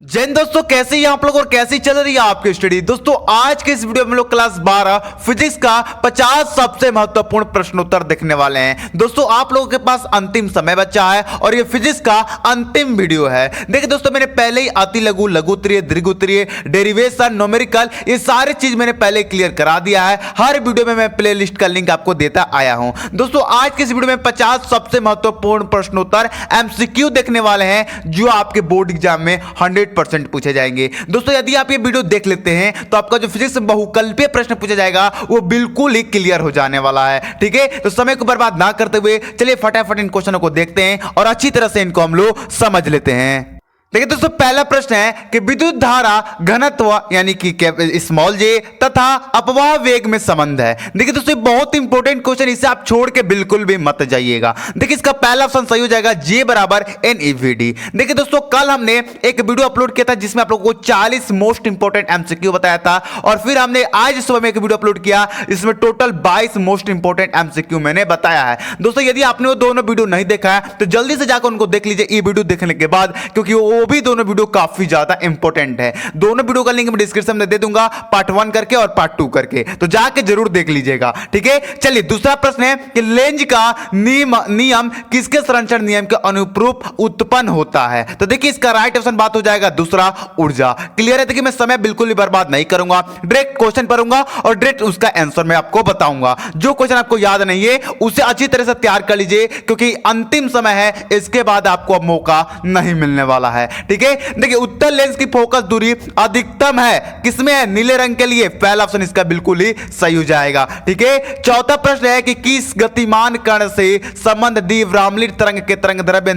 जय हिंद दोस्तों, कैसे हैं आप लोग और कैसी चल रही है आपकी स्टडी। दोस्तों आज के इस वीडियो में लोग क्लास 12 फिजिक्स का 50 सबसे महत्वपूर्ण प्रश्नोत्तर देखने वाले हैं। दोस्तों आप लोगों के पास अंतिम समय बचा है और ये फिजिक्स का अंतिम वीडियो है। देखिए दोस्तों, मैंने पहले ही अति लघु, लघुत्तरीय, दीर्घोत्तरीय, डेरिवेशन, न्यूमेरिकल, ये सारी चीज मैंने पहले क्लियर करा दिया है। हर वीडियो में मैं प्ले लिस्ट का लिंक आपको देता आया हूं। दोस्तों आज के इस वीडियो में 50 सबसे महत्वपूर्ण प्रश्नोत्तर एमसीक्यू देखने वाले हैं जो आपके बोर्ड एग्जाम में 100% पूछे जाएंगे। दोस्तों यदि आप ये वीडियो देख लेते हैं तो आपका जो फिजिक्स में बहुकल्पीय प्रश्न पूछा जाएगा वो बिल्कुल ही क्लियर हो जाने वाला है। ठीक है, तो समय को बर्बाद ना करते हुए चलिए फटाफट इन क्वेश्चनों को देखते हैं और अच्छी तरह से इनको हम लोग समझ लेते हैं। देखिए दोस्तों, पहला प्रश्न है कि विद्युत धारा घनत्व यानी कि स्मॉल जे तथा अपवाह वेग में संबंध है। देखिए दोस्तों, बहुत इंपॉर्टेंट क्वेश्चन, इसे आप छोड़ के बिल्कुल भी मत जाइएगा। देखिए इसका पहला ऑप्शन सही हो जाएगा, जे बराबर NeVd। देखिए दोस्तों, कल हमने एक वीडियो अपलोड किया था जिसमें आप लोगों को 40 मोस्ट इंपॉर्टेंट एमसीक्यू बताया था और फिर हमने आज सुबह में एक वीडियो अपलोड किया, इसमें टोटल 22 मोस्ट इंपॉर्टेंट एमसीक्यू मैंने बताया है। दोस्तों यदि आपने वो दोनों वीडियो नहीं देखा है तो जल्दी से जाकर उनको देख लीजिए ये वीडियो देखने के बाद, क्योंकि वो भी दोनों वीडियो काफी ज्यादा इंपॉर्टेंट है। दोनों वीडियो का लिंक मैं डिस्क्रिप्शन में दे दूंगा, पार्ट 1 करके और पार्ट 2 करके, तो जाके जरूर देख लीजिएगा। ठीक है, चलिए दूसरा प्रश्न है कि लेंज का नियम किसके संरक्षण नियम के अनुरूप उत्पन्न होता है। तो देखिए इसका राइट ऑप्शन बात हो जाएगा दूसरा, ऊर्जा। क्लियर है। देखिए मैं समय बिल्कुल भी बर्बाद नहीं करूंगा, डायरेक्ट क्वेश्चन पढ़ूंगा और डायरेक्ट उसका आंसर मैं आपको बताऊंगा। जो क्वेश्चन आपको याद नहीं है उसे अच्छी तरह से तैयार कर लीजिए, क्योंकि अंतिम समय है, इसके बाद आपको अब मौका नहीं मिलने वाला है। ठीक है, देखिए उत्तल लेंस की फोकस दूरी अधिकतम है किसमें है, नीले रंग के लिए। पहला ऑप्शन इसका बिल्कुल ही सही हो जाएगा। ठीक है, चौथा प्रश्न है कि किस गतिमान कण से संबंध द्विब्राह्मणिक तरंग के तरंग दैर्ध्य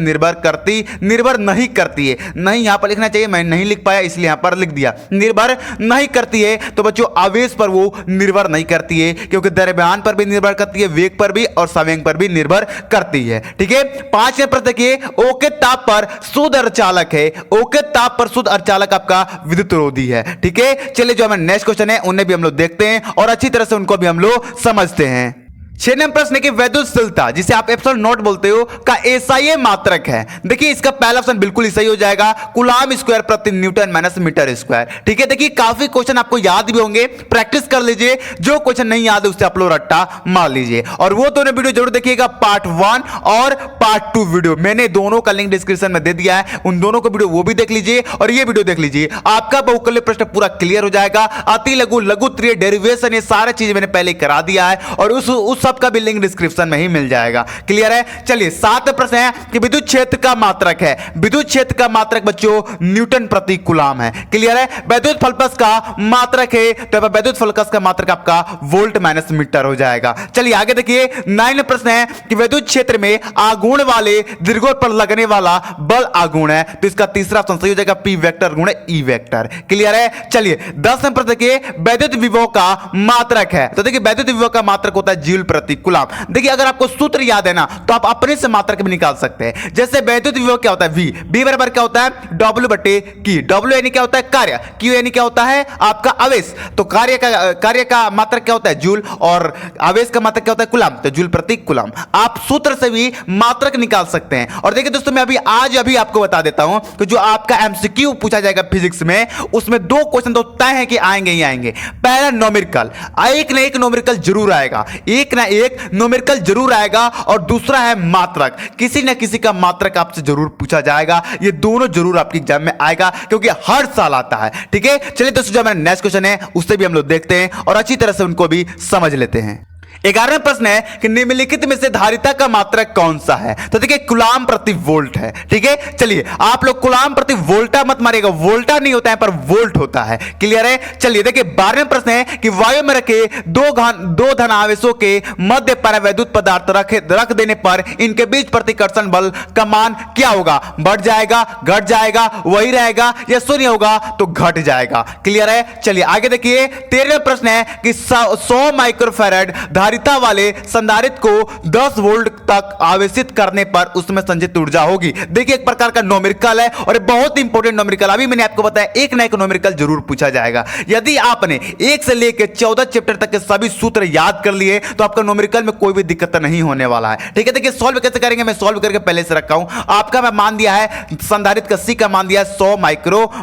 निर्भर नहीं करती है। नहीं यहां पर लिखना चाहिए, मैं नहीं लिख पाया इसलिए यहां पर लिख दिया, निर्भर नहीं करती है। तो बच्चों आवेश पर वो निर्भर नहीं करती है, क्योंकि द्रव्यमान पर भी निर्भर करती है, वेग पर भी और संवेग पर भी निर्भर करती है। ठीक है, पांचवें प्रश्न देखिए, O के ताप पर शुद्ध अर्धचालक है, O के ताप पर शुद्ध अर्धचालक आपका विद्युत रोधी है। ठीक है, चलिए जो हमारे नेक्स्ट क्वेश्चन है उन्हें भी हम लोग देखते हैं और अच्छी तरह से उनको भी हम लोग समझते हैं। 6 नंबर प्रश्न है कि वैद्युतशीलता जिसे आप एप्सिलॉन नॉट बोलते हो का SI मात्रक है। देखिए इसका पहला ऑप्शन बिल्कुल ही सही हो जाएगा, कूलाम स्क्वायर प्रति न्यूटन माइनस मीटर स्क्वायर। ठीक है, देखिए काफी क्वेश्चन आपको याद भी होंगे, प्रैक्टिस कर लीजिए। जो क्वेश्चन नहीं याद है उससे आप लोग रट्टा मार लीजिए और वो दोनों वीडियो जरूर देखिएगा, पार्ट 1 और पार्ट 2 वीडियो मैंने दोनों का लिंक डिस्क्रिप्शन में दे दिया है। उन दोनों को वीडियो वो भी देख लीजिए और ये वीडियो देख लीजिए, आपका बहुकल्य प्रश्न पूरा क्लियर हो जाएगा। अति लघु, लघुत्तरीय, डेरिवेशन, ये सारी चीज मैंने पहले करा दिया है और उस सब का भी लिंक डिस्क्रिप्शन में ही मिल जाएगा। क्लियर है। चलिए 7 प्रश्न है कि विद्युत क्षेत्र का मात्रक है। विद्युत क्षेत्र का मात्रक बच्चों न्यूटन प्रति कूलाम है। क्लियर है। वैद्युत फलकस का मात्रक है तो वैद्युत फलकस का मात्रक आपका वोल्ट माइनस मीटर हो जाएगा। चलिए आगे देखिए 9 प्रश्न है कि विद्युत क्षेत्र में आघूर्ण वाले दीर्घों पर लगने वाला बल आघूर्ण है, तो इसका तीसरा ऑप्शन सही हो जाएगा, P वेक्टर गुणे E वेक्टर। क्लियर है। चलिए 10 प्रश्न देखिए, वैद्युत विभव का मात्रक है। तो देखिए वैद्युत विभव का मात्रक होता है जूल प्रति कूलाम। देखिए अगर आपको सूत्र याद है ना तो आप अपने से मात्रक भी निकाल सकते हैं। जैसे वैद्युत विभव क्या होता है, V बराबर क्या होता है, W बटे Q। W यानी क्या होता है, कार्य। Q यानी क्या होता है, आपका आवेश। तो कार्य का मात्रक क्या होता है, जूल, और आवेश का मात्रक क्या होता है, कूलाम। तो जूल प्रति कूलाम आप सूत्र से भी मात्रक निकाल सकते हैं। और देखिए दोस्तों, मैं आज आपको बता देता हूं कि जो आपका एमसीक्यू पूछा जाएगा फिजिक्स में, उसमें 2 क्वेश्चन तो तय है कि आएंगे ही आएंगे। पहला न्यूमेरिकल, एक ना एक न्यूमेरिकल जरूर आएगा, एक ना एक न्यूमेरिकल जरूर आएगा, और दूसरा है मात्रक। किसी ना किसी का मात्रक आपसे जरूर पूछा जाएगा। ये दोनों जरूर आपके एग्जाम में आएगा, क्योंकि हर साल आता है। ठीक है, चलिए दोस्तों जो हमारा नेक्स्ट क्वेश्चन है उससे भी हम लोग देखते हैं और अच्छी तरह से उनको भी समझ लेते हैं। 11वां प्रश्न है कि निम्नलिखित में से धारिता का मात्रक कौन सा है। तो देखिए कूलाम प्रति वोल्ट है। ठीक है, चलिए आप लोग कूलाम प्रति वोल्टा मत मारिएगा, वोल्टा नहीं होता है पर वोल्ट होता है। क्लियर है। चलिए देखिए 12वां प्रश्न है कि वायु में रखे दो धन आवेशों के मध्य पर वैद्युत पदार्थ रख देने पर इनके बीच प्रतिकर्षण बल का मान क्या होगा, बढ़ जाएगा, घट जाएगा, वही रहेगा, या शून्य होगा तो घट जाएगा। क्लियर है। चलिए आगे देखिए 13वां प्रश्न है कि 100 माइक्रोफैराड धारिता वाले संधारित्र को 10 वोल्ट तक आवेशित करने पर उसमें संचित ऊर्जा होगी। देखिए एक प्रकार का न्यूमेरिकल है और बहुत इंपॉर्टेंट न्यूमेरिकल, अभी मैंने आपको बताया एक ना एक न्यूमेरिकल जरूर पूछा जाएगा। यदि आपने 1 से लेकर 14 चैप्टर तक के सभी सूत्र याद कर लिए तो आपका न्यूमेरिकल में कोई भी दिक्कत नहीं होने वाला है। ठीक है, देखिए सॉल्व कैसे करेंगे, मैं सॉल्व करके पहले से रखा हूं। आपका मैं मान दिया है संधारित्र का C का मान दिया है 100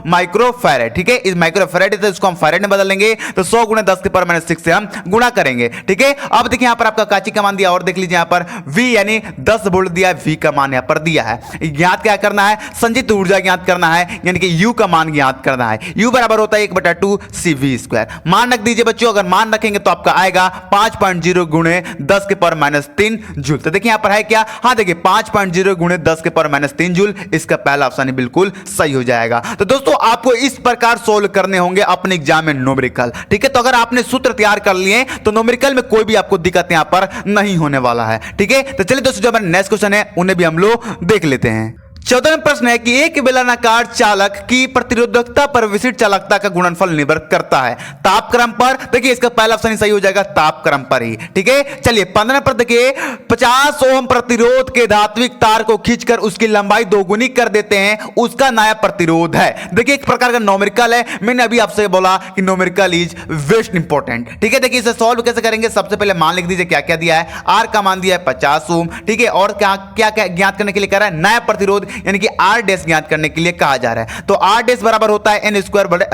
माइक्रोफैरेड। ठीक है, इस माइक्रोफैरेड से इसको हम फैरेड में बदल लेंगे तो 100 गुणे 10 के पावर -6 से हम गुणा करेंगे। ठीक है, अब देखिए यहां पर आपका काची का मान दिया और देख लीजिए यहां पर V यानी 10 वोल्ट दिया है, V का मान यहां पर दिया है। ज्ञात क्या करना है, संचित ऊर्जा ज्ञात करना है, यानी कि U का मान ज्ञात करना है। U बराबर होता है 1/2 CV²। मान रख दीजिए बच्चों, अगर मान रखेंगे तो आपका आएगा 5.0 गुणे 10 के पावर -3 जूल। तो देखिए यहां पर है क्या, हाँ देखिए 5.0 गुणे 10 के पावर -3 जूल, इसका पहला ऑप्शन बिल्कुल सही हो जाएगा। तो दोस्तों आपको इस प्रकार सोल्व करने होंगे अपने एग्जाम में न्यूमेरिकल। ठीक है, तो अगर आपने सूत्र तैयार कर लिए तो न्यूमेरिकल में कोई भी आपको दिक्कत यहां पर नहीं होने वाला है। ठीक है, तो चलिए दोस्तों जो हमारा नेक्स्ट क्वेश्चन है उन्हें भी हम लोग देख लेते हैं। 14वां प्रश्न है कि एक बेलनाकार चालक की प्रतिरोधकता पर विशिष्ट चालकता का गुणनफल निर्भर करता है तापक्रम पर। देखिए इसका पहला ऑप्शन ही सही हो जाएगा, तापक्रम पर ही। ठीक है, चलिए 15 पर देखिए 50 ओम प्रतिरोध के धात्विक तार को खींचकर उसकी लंबाई दोगुनी कर देते हैं, उसका नया प्रतिरोध है। देखिए एक प्रकार का न्यूमेरिकल है, मैंने अभी आपसे बोला कि न्यूमेरिकल इज वेस्ट इंपॉर्टेंट। ठीक है, देखिए इसे सॉल्व कैसे करेंगे, सबसे पहले मान लिख दीजिए क्या क्या दिया है। आर का मान दिया है 50 ओम। ठीक है, और क्या क्या ज्ञात करने के लिए कह रहा है, नया प्रतिरोध यानी कि आर डैश ज्ञात करने के लिए कहा जा रहा है। तो आर डैश बराबर होता है n स्क्वायर बटे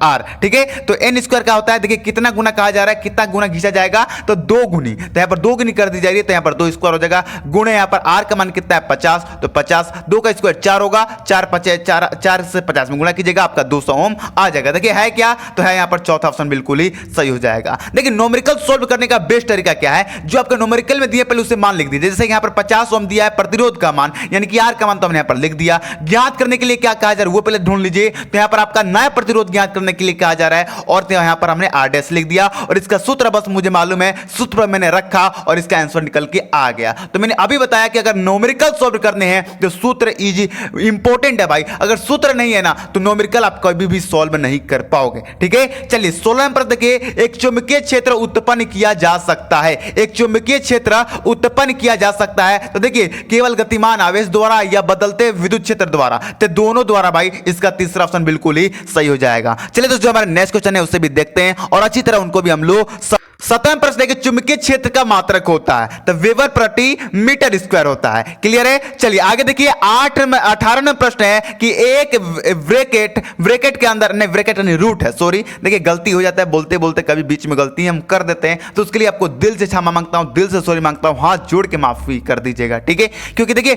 आर। ठीक है, तो n स्क्वायर क्या होता है, देखिए कितना गुना कहा जा रहा है, कितना गुना खींचा जाएगा, तो 2 गुनी। तो यहां पर 2 गुनी कर दी जा रही है, तो यहां पर 2 स्क्वायर हो जाएगा, गुणे यहां पर आर का मान कितना है 50, तो 50 2 का स्क्वायर 4 होगा, 4 से 50 में गुणा कीजिएगा, आपका 200 ओम आ जाएगा। देखिए है क्या, तो है यहां पर चौथा ऑप्शन बिल्कुल ही सही हो जाएगा। देखिए न्यूमेरिकल सोल्व करने का बेस्ट तरीका क्या है, जो आपका न्यूमेरिकल में दिया पहले उसे मान लिख दीजिए। जैसे यहां पर 50 ओम दिया है प्रतिरोध का मान, यानी कि आर का मान तो हमने यहां पर लिख दिया। ज्ञात करने के लिए क्या कहा जा रहा है वो पहले ढूंढ लीजिए। तो यहां पर आपका नया प्रतिरोध ज्ञात करने के लिए कहा जा रहा है, और तो यहां पर हमने आर डैश लिख दिया, और इसका सूत्र बस मुझे मालूम है, सूत्र पर मैंने रखा और इसका आंसर निकल के आ गया। तो मैंने अभी बताया कि अगर न्यूमेरिकल सॉल्व करने हैं तो सूत्र इजी इंपॉर्टेंट है भाई। अगर सूत्र नहीं है ना तो न्यूमेरिकल आप कभी भी सॉल्व नहीं कर पाओगे। ठीक है, चलिए 16 पर देखिए एक चुंबकीय क्षेत्र उत्पन्न किया जा सकता है। एक चुंबकीय क्षेत्र उत्पन्न किया जा सकता है, तो देखिए केवल गतिमान आवेश द्वारा या बदलते विद्युत क्षेत्र द्वारा, तो दोनों द्वारा भाई, इसका तीसरा ऑप्शन बिल्कुल ही सही हो जाएगा। चलिए दोस्तों हमारे नेक्स्ट क्वेश्चन है उसे भी देखते हैं और अच्छी तरह उनको भी हम लोग 17वां प्रश्न है कि चुंबकीय क्षेत्र का मात्रक होता है तो वेबर प्रति मीटर स्क्वायर होता है। क्लियर है, चलिए आगे देखिए 18वां प्रश्न है कि एक ब्रैकेट के अंदर, नहीं ब्रैकेट नहीं रूट है, सॉरी देखिए गलती हो जाता है, बोलते बोलते कभी बीच में गलती हम कर देते हैं, तो उसके लिए आपको दिल से क्षमा मांगता हूं, दिल से सॉरी मांगता हूं, हाथ जोड़ के माफी कर दीजिएगा। ठीक है, क्योंकि देखिए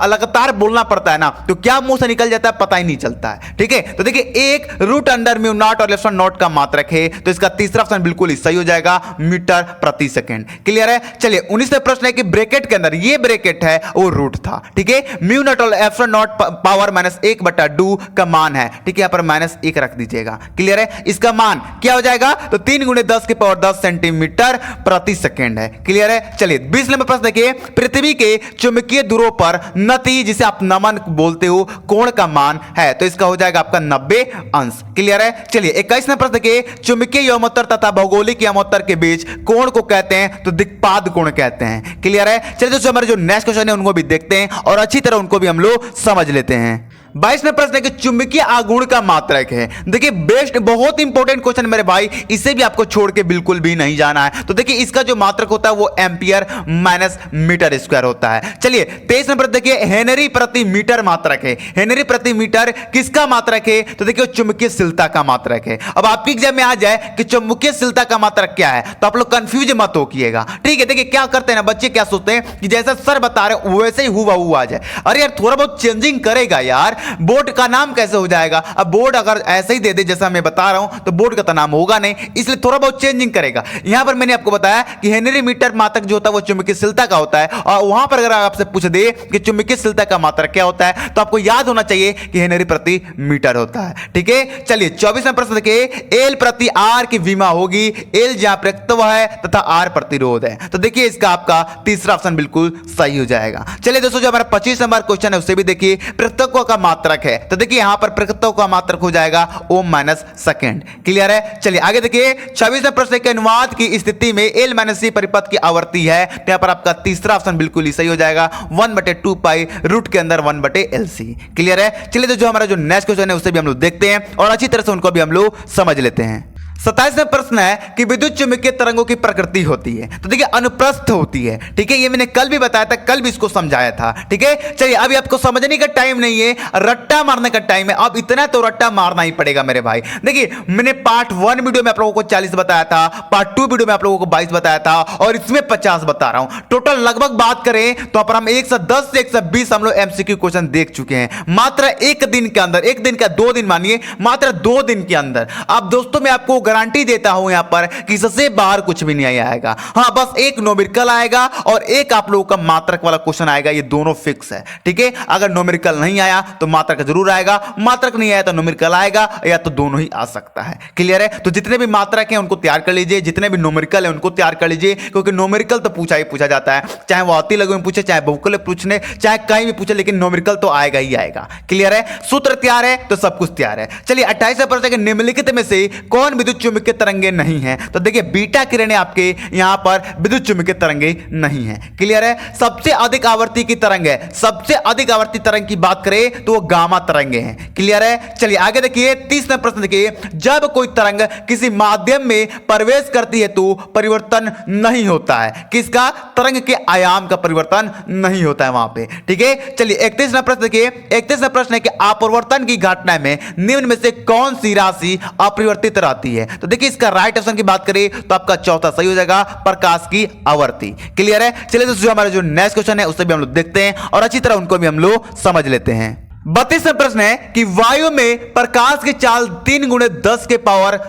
लगातार बोलना पड़ता है ना, तो क्या मुंह से निकल जाता है पता ही नहीं चलता है। ठीक है, तो देखिए एक रूट अंडर म्यू नॉट और एप्सिलॉन नॉट का मात्रक है, तो इसका तीसरा ऑप्शन बिल्कुल ही सही हो जाएगा, मीटर प्रति सेकंड। क्लियर है, चलिए 19वां प्रश्न है कि ब्रैकेट के अंदर ये ब्रैकेट है वो रूट था। ठीक है, म्यू नॉट और एप्सिलॉन नॉट पावर -1/2 का मान है। ठीक है, यहां पर -1 रख दीजिएगा। क्लियर है, इसका मान क्या हो जाएगा, तो 3 × 10 की पावर 10 सेंटीमीटर प्रति सेकंड है। क्लियर है, चलिए 20 नंबर प्रश्न देखिए पृथ्वी के चुंबकीय ध्रुवों पर नति, जिसे आप नमन बोलते हो, कोण का मान है, तो इसका हो जाएगा आपका 90 अंश। क्लियर है, चलिए 21 नंबर प्रश्न देखिए चुंबकीय यमोत्तर तथा भौगोलिक यमोत्तर के बीच कोण को कहते हैं तो दिक्पाद कोण कहते हैं। क्लियर है, चलिए दोस्तों हमारे जो नेक्स्ट क्वेश्चन है उनको भी देखते हैं और अच्छी तरह उनको भी हम लोग समझ लेते हैं। 22वां प्रश्न है कि चुंबकीय आघूर्ण का मात्रक है। देखिए बेस्ट, बहुत इंपॉर्टेंट क्वेश्चन मेरे भाई, इसे भी आपको छोड़ के बिल्कुल भी नहीं जाना है। तो देखिए इसका जो मात्रक होता है वो एम्पियर माइनस मीटर स्क्वायर होता है। चलिए 23 नंबर देखिए हेनरी प्रति मीटर मात्रक है। हेनरी प्रति मीटर किसका मात्रक है, तो देखिए चुंबकीयशीलता का मात्रक है। अब आपके एग्जाम में आ जाए कि चुंबकीयशीलता का मात्रक क्या है, तो आप लोग कंफ्यूज मत होइएगा। ठीक है, देखिए क्या करते हैं ना बच्चे, क्या सोचते हैं कि जैसा सर बता रहे हैं वैसे ही हुआ आ जाए। अरे यार थोड़ा बहुत चेंजिंग करेगा यार, बोर्ड का नाम कैसे हो जाएगा। अब बोर्ड अगर ऐसे ही दे दे जैसा मैं बता रहा हूं तो बोर्ड का तो नाम होगा नहीं, इसलिए थोड़ा बहुत चेंजिंग करेगा। यहां पर मैंने आपको बताया कि हेनरी मीटर मात्रक जो होता है वो चुंबकीयशीलता का होता है, और वहां पर अगर आपसे पूछ दे कि चुंबकीयशीलता का मात्रक क्या होता है तो आपको याद होना चाहिए कि हेनरी प्रति मीटर होता है। ठीक है, चलिए 24वां प्रश्न देखिए एल प्रति आर की विमा होगी, एल जहां प्रत्यक्ष है तथा आर प्रतिरोध है, तो देखिए इसका आपका तीसरा ऑप्शन बिल्कुल सही हो जाएगा। चलिए दोस्तों जो हमारा 25 नंबर क्वेश्चन है उससे भी देखिए प्रत्यक्ष का मात्रक है, तो देखिए यहाँ पर प्रकृतों का मात्रक हो जाएगा ओम माइनस सेकेंड। क्लियर है? चलिए आगे देखिए 26वें प्रश्न के अनुवाद की स्थिति में एल माइनस सी परिपथ की आवर्ती है, तो यहाँ पर आपका तीसरा ऑप्शन बिल्कुल ही सही हो जाएगा 1/2 पाई रूट के अंदर 1/LC। क्लियर है? चलिए तो जो हमारा जो नेक्स्ट क्वेश्चन है उसे भी हम लोग देखते हैं और अच्छी तरह से उनको भी हम लोग समझ लेते हैं। 27वां प्रश्न है कि विद्युत चुंबकीय तरंगों की प्रकृति होती है, तो देखिए अनुप्रस्थ होती है। ठीक है, ये मैंने कल भी बताया था, कल भी इसको समझाया था। ठीक है, चलिए अभी आपको समझने का टाइम नहीं है, रट्टा मारने का टाइम है। अब इतना तो रट्टा मारना ही पड़ेगा मेरे भाई। देखिए मैंने पार्ट 1 वीडियो में आप लोगों को 40 बताया था, पार्ट 2 वीडियो में आप लोगों को 22 बताया था और इसमें 50 बता रहा हूं। टोटल लगभग बात करें तो पर हम 110 से 120 हम लोग एमसीक्यू क्वेश्चन देख चुके हैं मात्र एक दिन के अंदर। एक दिन का 2 दिन मानिए, मात्र 2 दिन के अंदर। अब दोस्तों मैं आपको गारंटी देता हूं यहां पर कि इससे बाहर कुछ भी नहीं आएगा। हां बस एक न्यूमेरिकल आएगा और एक आप लोगों का मात्रक वाला क्वेश्चन आएगा, ये दोनों फिक्स है। ठीक है, अगर न्यूमेरिकल नहीं आया तो मात्रक जरूर आएगा, मात्रक नहीं आया तो न्यूमेरिकल आएगा, या तो दोनों ही आ सकता है। क्लियर है? तो जितने भी मात्रक हैं उनको तैयार कर लीजिए, जितने भी न्यूमेरिकल है उनको तैयार कर लीजिए, क्योंकि न्यूमेरिकल तो पूछा ही पूछा जाता है, चाहे वो आती लघु में पूछे, चाहे बहुकल पूछने, चाहे कहीं भी पूछे, लेकिन न्यूमेरिकल तो आएगा ही आएगा। क्लियर है? सूत्र तैयार है तो सब कुछ तैयार है। चलिए 28वां प्रश्न है, निम्नलिखित में से कौन विद्युत चुंबकीय तरंगे नहीं है? तो देखिए बीटा किरणें आपके यहां पर विद्युत चुंबकीय तरंगे नहीं है। क्लियर है? सबसे अधिक आवर्ती की तरंग है, सबसे अधिक आवर्ती तरंग की बात करें तो वो गामा तरंगे हैं। क्लियर है? चलिए आगे देखिए 30वां प्रश्न देखिए, जब कोई तरंग किसी माध्यम में प्रवेश करती है तो परिवर्तन नहीं होता है। किसका? तरंग के आयाम का परिवर्तन नहीं होता है वहां पे। ठीक है, चलिए 31वां प्रश्न देखिए, 31वां प्रश्न है कि अपवर्तन की घटना में निम्न में से कौन सी राशि अपरिवर्तित रहती है? तो देखिए इसका राइट ऑप्शन की बात करें तो आपका चौथा सही हो जाएगा, प्रकाश की आवर्ती। क्लियर है? चलिए दोस्तों हमारा जो नेक्स्ट क्वेश्चन है उसे भी हम लोग देखते हैं और अच्छी तरह उनको भी हम लोग समझ लेते हैं। 32वां प्रश्न है कि वायु में प्रकाश की चाल 3 × 10 के पावर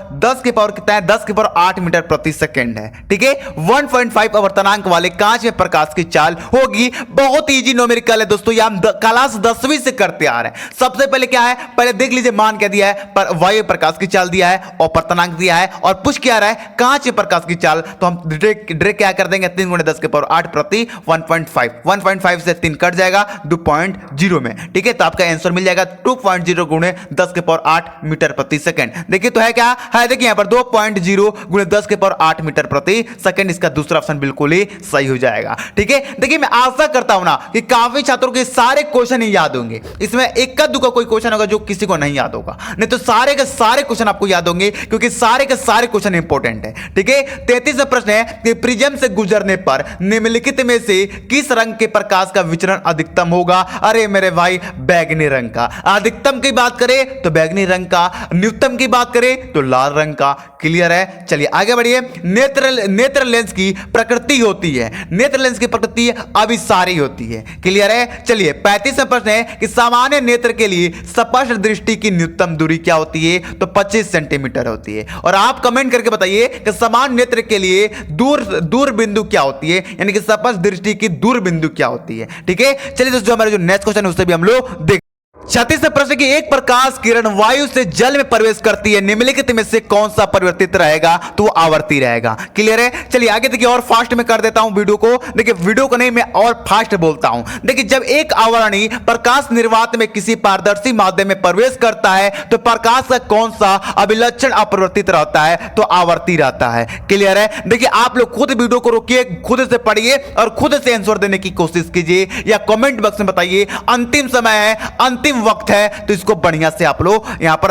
कितना है? 10 के पावर 8 मीटर प्रति सेकंड है। ठीक है, 1.5 आवर्तनांक वाले कांच में प्रकाश की चाल होगी। बहुत इजी न्यूमेरिकल है दोस्तों, ये हम क्लास 10वीं से करते आ रहे हैं। सबसे पहले क्या है, पहले देख लीजिए मान क्या दिया है, पर वायु प्रकाश की चाल दिया है, अवर्तनांक दिया है और पुश क्या रहा है, कांच में प्रकाश की चाल। तो हम डायरेक्ट क्या कर देंगे, 3 × 10 के पावर 8 प्रति 1.5 से 3 कट जाएगा 2.0 में। ठीक है, तो आपका आंसर मिल जाएगा 2.0 × 10 के पावर 8 मीटर प्रति सेकंड। देखिए तो है क्या है, देखिए यहां पर 2.0 × 10 के पावर 8 मीटर प्रति सेकंड, इसका दूसरा ऑप्शन बिल्कुल ही सही हो जाएगा। ठीक है, देखिए मैं आशा करता हूं ना कि काफी छात्रों के सारे क्वेश्चन ही याद होंगे। इसमें इक्का दुक्का कोई क्वेश्चन होगा जो किसी को नहीं याद होगा, नहीं तो सारे के सारे क्वेश्चन आपको याद होंगे, क्योंकि सारे के सारे क्वेश्चन इंपॉर्टेंट है। ठीक है, 33वां प्रश्न है कि प्रिज्म से गुजरने पर निम्नलिखित में से किस रंग के प्रकाश का विचरण अधिकतम होगा? अरे मेरे भाई बैगनी रंग का। अधिकतम की बात करें तो बैगनी रंग का, न्यूनतम की बात करें तो लाल रंग का। क्लियर है? चलिए आगे बढ़िए। नेत्र लेंस की प्रकृति होती है, नेत्र लेंस की प्रकृति अभिसारी होती है। क्लियर है? चलिए 35वां प्रश्न है कि सामान्य नेत्र के लिए स्पष्ट दृष्टि की न्यूनतम दूरी क्या होती है? तो 25 सेंटीमीटर होती है। और आप कमेंट करके बताइए कि सामान्य नेत्र के लिए दूर बिंदु क्या होती है, यानी कि स्पष्ट दृष्टि की दूर बिंदु क्या होती है। ठीक है, चलिए दोस्तों हमारे जो नेक्स्ट क्वेश्चन है उससे भी हम लोग देख। 36वां प्रश्न की एक प्रकाश किरण वायु से जल में प्रवेश करती है, निम्नलिखित में से कौन सा परिवर्तित रहेगा? तो वो आवर्ती रहेगा। क्लियर है? चलिए आगे देखिए, और फास्ट में कर देता हूं वीडियो को। देखिए वीडियो को नहीं, मैं और फास्ट बोलता हूं। देखिए जब एक आवरणी प्रकाश निर्वात में किसी पारदर्शी माध्यम में प्रवेश करता है तो प्रकाश का कौन सा अभिलक्षण अपरिवर्तित रहता है? तो आवर्ती रहता है। क्लियर है? देखिए आप लोग खुद वीडियो को रोकिए, खुद से पढ़िए और खुद से आंसर देने की कोशिश कीजिए, या कमेंट बॉक्स में बताइए। अंतिम समय है, अंतिम वक्त है, तो इसको बढ़िया से आप लोग यहां पर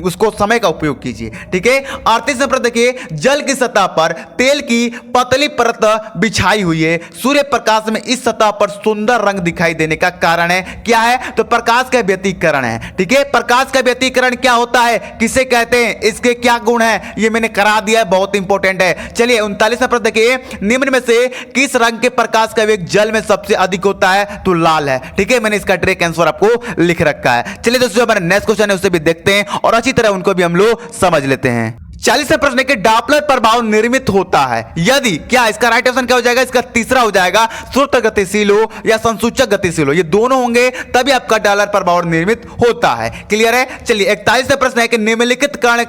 उसको समय का उपयोग कीजिए। ठीक है, 38वां प्रश्न देखिए, जल की सतह पर तेल की पतली परत बिछाई हुई है, सूर्य प्रकाश में इस सतह पर सुंदर रंग दिखाई देने का कारण है क्या है? तो प्रकाश का व्यतिकरण है। ठीक है, प्रकाश का व्यतिकरण क्या होता है, किसे कहते हैं, इसके क्या गुण है, ये मैंने करा दिया है, बहुत इंपॉर्टेंट है। चलिए 39वां प्रश्न देखिए, निम्न में से किस रंग के प्रकाश का वेग जल में सबसे अधिक होता है? तो लाल है। ठीक है, मैंने इसका डायरेक्ट आंसर आपको लिख रखा है। चलिए दोस्तों हमारा नेक्स्ट क्वेश्चन है उसे भी देखते हैं और अच्छी तरह उनको भी हम लोग समझ लेते हैं। 40वां प्रश्न है कि डॉपलर प्रभाव निर्मित होता है यदि, क्या इसका राइट ऑप्शन क्या हो जाएगा, इसका तीसरा हो जाएगा स्रोत गतिशील हो या संसूचक गतिशील हो, ये दोनों होंगे तभी आपका डॉपलर प्रभाव निर्मित होता है। क्लियर है। चलिए 41वां प्रश्न है कि निम्नलिखित कण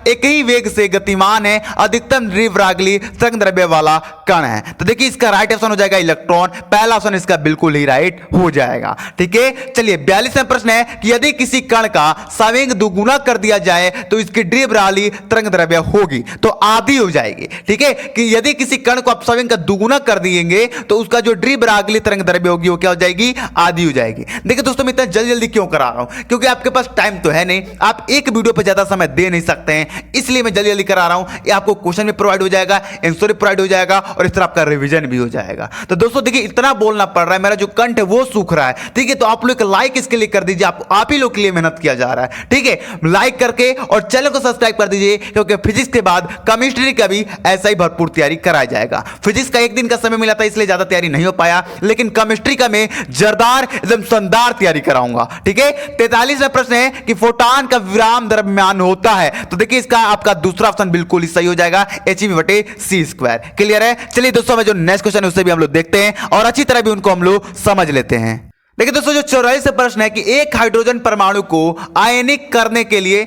एक ही वेग से गतिमान है, अधिकतम द्विपरागली तरंगदैर्घ्य वाला कण है। तो देखिए इसका राइट ऑप्शन हो जाएगा इलेक्ट्रॉन, पहला ऑप्शन इसका बिल्कुल ही राइट हो जाएगा। ठीक है। चलिए 42वां प्रश्न है कि यदि किसी कण का संवेग दुगुना कर दिया जाए तो इसकी द्विपरागली तरंगदैर्घ्य होगी तो आधी हो जाएगी। ठीक है कि यदि किसी कण को आप संवेग का दुगुना कर दिएंगे तो उसका जो द्विपरागली तरंगदैर्घ्य होगी वो क्या हो जाएगी, आधी हो जाएगी। देखिए दोस्तों मैं इतना जल्दी जल्दी क्यों करा रहा हूं, क्योंकि आपके पास टाइम तो है नहीं, आप एक वीडियो पर ज्यादा समय दे नहीं सकते हैं, इसलिए मैं जल्दी जल्दी करा रहा हूं। ये आपको क्वेश्चन भी प्रोवाइड हो जाएगा, आंसर भी प्रोवाइड हो जाएगा और इस तरह आपका रिवीजन भी हो जाएगा। तो दोस्तों देखिए इतना बोलना पड़ रहा है, मेरा जो कंठ है वो सूख रहा है। ठीक है तो आप लोग लाइक इसके लिए कर दीजिए, आप ही लोग के लिए मेहनत किया जा रहा है। ठीक है लाइक करके और चैनल को सब्सक्राइब कर दीजिए, क्योंकि फिजिक्स के बाद केमिस्ट्री का भी ऐसा ही भरपूर तैयारी कराया जाएगा। फिजिक्स का एक दिन का समय मिला था इसलिए ज्यादा तैयारी नहीं हो पाया, लेकिन केमिस्ट्री का मैं जोरदार एकदम शानदार तैयारी कराऊंगा। ठीक है। 43वां प्रश्न है कि फोटॉन का विराम द्रव्यमान होता है, तो देखिए इसका आपका दूसरा ऑप्शन बिल्कुल ही सही हो जाएगा, hv/c²। क्लियर है। चलिए दोस्तों मैं जो नेक्स्ट क्वेश्चन है उससे भी हम लोग देखते हैं और अच्छी तरह भी उनको हम लोग समझ लेते हैं। देखिए दोस्तों जो 44वां प्रश्न है कि एक हाइड्रोजन परमाणु को आयनिक करने के लिए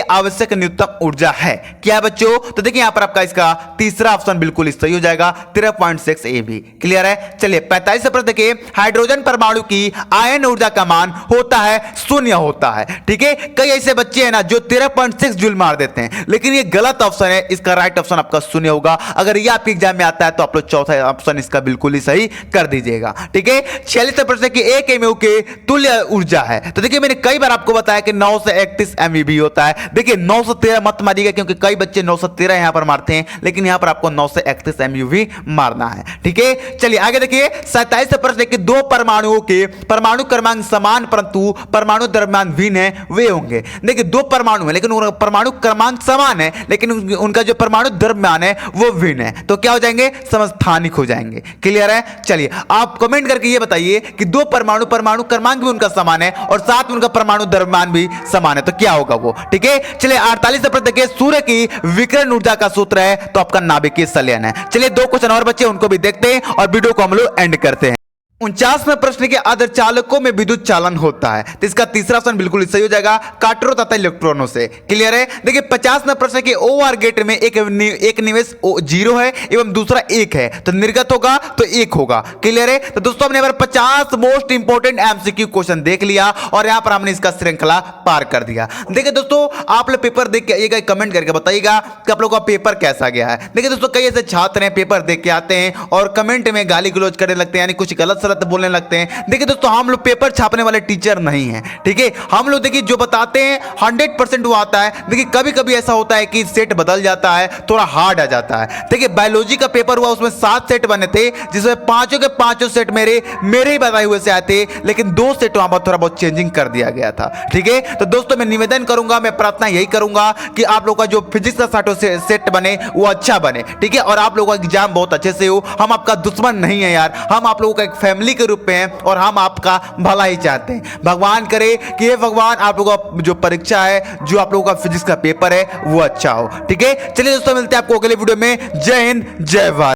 आवश्यक न्यूनतम ऊर्जा है क्या बच्चों, तो देखिए यहां पर आपका इसका तीसरा ऑप्शन बिल्कुल सही हो जाएगा, 13.6 eV। क्लियर है। चलिए 45वां प्रश्न देखिए हाइड्रोजन परमाणु की आयन ऊर्जा का मान होता है, शून्य होता है। ठीक है। कई ऐसे बच्चे हैं ना जो 13.6 जूल मार देते हैं, लेकिन ये गलत ऑप्शन है, इसका राइट ऑप्शन आपका शून्य होगा। अगर ये आपके एग्जाम में आता है तो आप लोग चौथा ऑप्शन इसका बिल्कुल ही सही कर दीजिएगा। ठीक है। 46वां प्रश्न कि 1 mU के तुल्य ऊर्जा है, तो देखिए मैंने कई बार आपको बताया कि 9 से 31 MeV होता है। देखिए 9 से 13 मत मारिएगा, क्योंकि कई बच्चे 9 से 13 यहां पर मारते हैं, लेकिन यहां पर आपको 9 से 31 MeV मारना है। ठीक है। चलिए आगे देखिए 27वां प्रश्न कि दो परमाणुओं के परमाणु क्रमांक समान परंतु परमाणु द्रव्यमान भिन्न है, वे होंगे। देखिए दो परमाणु है लेकिन परमाणु क्रमांक समान है, लेकिन उनका जो परमाणु द्रव्यमान है वो भिन्न है, तो क्या हो जाएंगे, समस्थानिक हो जाएंगे। क्लियर है। चलिए आप कमेंट करके ये बताइए कि दो परमाणु क्रमांक भी उनका समान है और साथ में उनका परमाणु द्रव्यमान भी समान है, तो क्या होगा वो। ठीक है। चलिए 48वां प्रश्न देखिए सूर्य की विकिरण ऊर्जा का सूत्र है, तो आपका नाभिकीय संलयन है। चलिए 2 क्वेश्चन और बच्चे उनको भी देखते हैं और वीडियो को हम लोग एंड करते हैं। 49वें प्रश्न के अर्धचालकों में विद्युत चालन होता है, तो इसका तीसरा ऑप्शन बिल्कुल सही हो जाएगा, काटरों तथा इलेक्ट्रॉनों से। क्लियर है। देखिए 50वें प्रश्न के OR गेट में एक निवेश 0 है एवं दूसरा 1 है, तो निर्गत होगा तो 1 होगा। क्लियर है। तो दोस्तों हमने 50 मोस्ट इंपोर्टेंट MCQ क्वेश्चन देख लिया और यहां पर हमने इसका श्रृंखला पार कर दिया। देखिए दोस्तों आप लोग पेपर देख के आइएगा, कमेंट करके बताइएगा कि आप लोगों का पेपर कैसा गया है। देखिए दोस्तों कई ऐसे छात्र हैं पेपर देख के आते हैं और कमेंट में गाली गलौज करने लगते हैं, यानी कुछ गलत बोलने लगते हैं। देखिए दोस्तों हम लोग पेपर छापने वाले टीचर नहीं हैं। ठीक है। हम लोग देखिए जो बताते हैं 100% वो आता है। देखिए कभी कभी ऐसा होता है कि सेट बदल जाता है, थोड़ा हार्ड आ जाता है। देखिए बायोलॉजी का पेपर हुआ, उसमें 7 सेट बने थे, जिसमें पांचों के पांचों सेट मेरे ही बताए हुए से आए थे, लेकिन 2 सेट वहां पर थोड़ा बहुत चेंजिंग कर दिया गया था। ठीक है। तो दोस्तों मैं निवेदन करूंगा, मैं प्रार्थना यही करूंगा कि आप लोग का जो फिजिक्स का सेट बने वो अच्छा बने। ठीक है। और आप लोगों का एग्जाम बहुत अच्छे से हो। हम आपका दुश्मन नहीं है यार, हम आप लोगों का एक फैमिली के रूप में हैं और हम आपका भला ही चाहते हैं। भगवान करे कि ये भगवान आप लोगों का जो परीक्षा है, जो आप लोगों का फिजिक्स का पेपर है वो अच्छा हो। ठीक है। चलिए दोस्तों मिलते हैं आपको अगले वीडियो में। जय हिंद जय भारत।